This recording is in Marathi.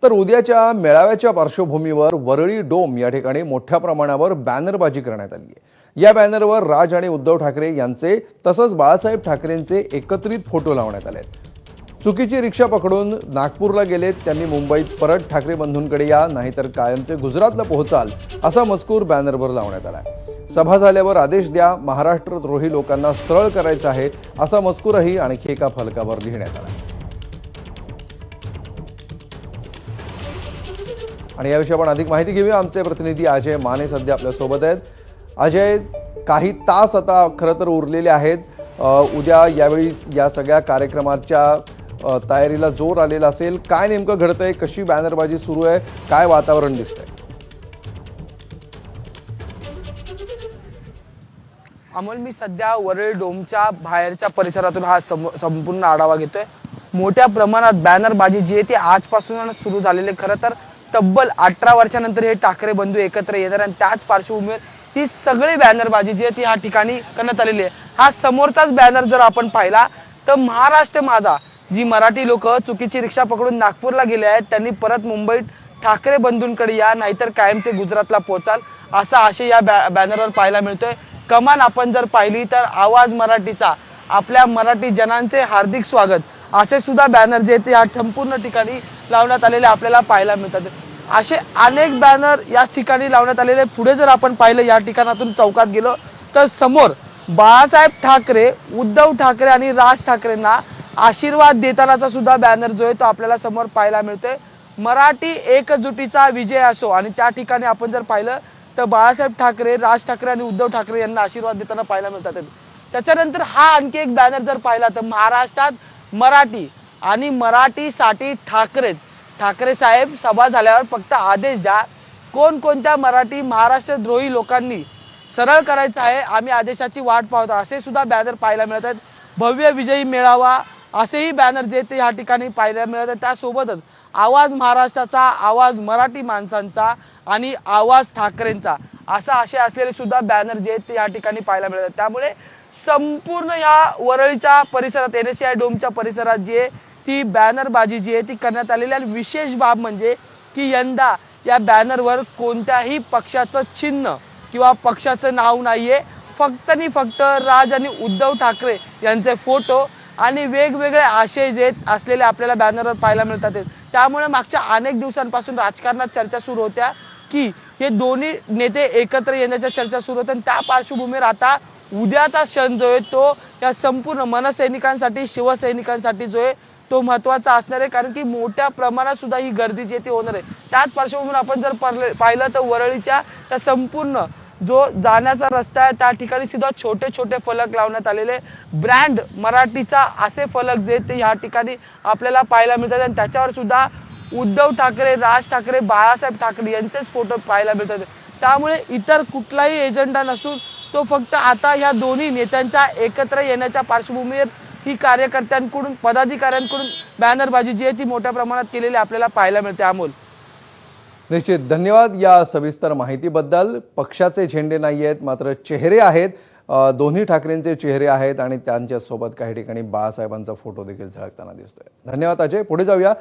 तर उद्याच्या मेळाव्याच्या पार्श्वभूमीवर वरळी डोम या ठिकाणी मोठ्या प्रमाणावर बॅनरबाजी करण्यात आली आहे। या बॅनरवर राज आणि उद्धव ठाकरे यांचे तसंच बाळासाहेब ठाकरेंचे एकत्रित फोटो लावण्यात आले आहेत। चुकीची रिक्षा पकडून नागपूरला गेलेत, त्यांनी मुंबईत परत ठाकरे बंधूंकडे या, नाहीतर कायमचे गुजरातला पोहोचाल, असा मजकूर बॅनरवर लावण्यात आला आहे। सभा झाल्यावर आदेश द्या, महाराष्ट्रद्रोही लोकांना सरळ करायचं आहे, असा मजकूरही आणखी एका फलकावर लिहिण्यात आला आहे। आणि याविषयी आपण अधिक माहिती घेऊया। आमचे प्रतिनिधी अजय माने सध्या आपल्या सोबत आहेत। अजय, काही तास आता खरं तर उरलेले आहेत। उद्या यावेळी या सगळ्या कार्यक्रमाच्या तयारीला जोर आलेला असेल। काय नेमकं घडतंय, कशी बॅनरबाजी सुरू आहे, काय वातावरण दिसतंय? अमोल, मी सध्या वरळी डोमच्या बाहेरच्या परिसरातून हा संपूर्ण आढावा घेतोय। मोठ्या प्रमाणात बॅनरबाजी जी आहे ती आजपासून सुरू झालेली। खरं तर तब्बल 18 वर्षानंतर हे ठाकरे बंधू एकत्र येणार आणि त्याच पार्श्वभूमीवर ही सगळी बॅनरबाजी जी आहे ती या ठिकाणी करण्यात आलेली आहे। हा समोरचाच बॅनर जर आपण पाहिला तर महाराष्ट्र माझा, जी मराठी लोक चुकीची रिक्षा पकडून नागपूरला गेले आहेत, त्यांनी परत मुंबईत ठाकरे बंधूंकडे या, नाहीतर कायमचे गुजरातला पोहोचाल, असा आशय या बॅनरवर पाहायला मिळतोय। कमान आपण जर पाहिली तर आवाज मराठीचा, आपल्या मराठी जनांचे हार्दिक स्वागत, असे सुद्धा बॅनर जे ते या संपूर्ण ठिकाणी लावण्यात आलेले आपल्याला पाहायला मिळतात। असे अनेक बॅनर या ठिकाणी लावण्यात आलेले। पुढे जर आपण पाहिलं, या ठिकाणातून चौकात गेलो तर समोर बाळासाहेब ठाकरे, उद्धव ठाकरे आणि राज ठाकरेंना आशीर्वाद देतानाचा सुद्धा बॅनर जो आहे तो आपल्याला समोर पाहायला मिळतोय। मराठी एकजुटीचा विजय असो, आणि त्या ठिकाणी आपण जर पाहिलं तर बाळासाहेब ठाकरे, राज ठाकरे आणि उद्धव ठाकरे यांना आशीर्वाद देताना पाहायला मिळतात। त्याच्यानंतर हा आणखी एक बॅनर जर पाहिला तर महाराष्ट्रात मराठी आणि मराठीसाठी ठाकरेच, ठाकरे साहेब सभा झाल्यावर फक्त आदेश द्या, कोणकोणत्या मराठी महाराष्ट्रद्रोही लोकांनी सरळ करायचं आहे, आम्ही आदेशाची वाट पाहतो, असे सुद्धा बॅनर पाहायला मिळतात। भव्य विजयी मेळावा असेही बॅनर जे ते या ठिकाणी पाहायला मिळतात। त्यासोबतच आवाज महाराष्ट्राचा, आवाज मराठी माणसांचा आणि आवाज ठाकरेंचा, असा आशय असलेले सुद्धा बॅनर जे ते या ठिकाणी पाहायला मिळतात। त्यामुळे संपूर्ण या वरळीच्या परिसरात, NSCI डोमच्या परिसरात जी आहे ती बॅनरबाजी जी आहे ती करण्यात आलेली आहे। विशेष बाब म्हणजे की यंदा या बॅनरवर कोणत्याही पक्षाचं चिन्ह किंवा पक्षाचं नाव नाहीये, फक्त आणि फक्त राज आणि उद्धव ठाकरे यांचे फोटो आणि वेगवेगळे आशय जे असलेले आपल्याला बॅनरवर पाहायला मिळतात। त्यामुळे मागच्या अनेक दिवसांपासून राजकारणात चर्चा सुरू होत्या की हे दोन्ही नेते एकत्र येण्याच्या चर्चा सुरू होत्या। त्या पार्श्वभूमीवर आता उद्याचा क्षण जो आहे तो या संपूर्ण मनसैनिकांसाठी, शिवसैनिकांसाठी जो आहे तो महत्त्वाचा असणार आहे, कारण की मोठ्या प्रमाणात सुद्धा ही गर्दी जी ती होणार आहे। त्याच पार्श्वभूमीवर आपण जर पाहिलं तर वरळीच्या त्या संपूर्ण जो जाण्याचा रस्ता आहे त्या ठिकाणी सुद्धा छोटे छोटे फलक लावण्यात आलेले, ब्रँड मराठीचा असे फलक जे ते या ठिकाणी आपल्याला पाहायला मिळतात। आणि त्याच्यावर सुद्धा उद्धव ठाकरे, राज ठाकरे, बाळासाहेब ठाकरे यांचेच फोटो पाहायला मिळतात। त्यामुळे इतर कुठलाही एजेंडा नसून तो फक्त आता या दोन्ही नेत्यांच्या एकत्र येण्याच्या पार्श्वभूमीवर ही कार्यकर्त्यांकडून, पदाधिकाऱ्यांकडून बॅनरबाजी जी आहे ती मोठ्या प्रमाणात केलेली आपल्याला पाहायला मिळते। अमोल, निश्चित धन्यवाद या सविस्तर माहितीबद्दल। पक्षाचे झेंडे नाही आहेत, मात्र चेहरे आहेत, दोन्ही ठाकरेंचे चेहरे आहेत आणि त्यांच्या सोबत काही ठिकाणी बाळासाहेबांचा फोटो देखील झळकताना दिसतोय। धन्यवाद अजय। पुढे जाऊया।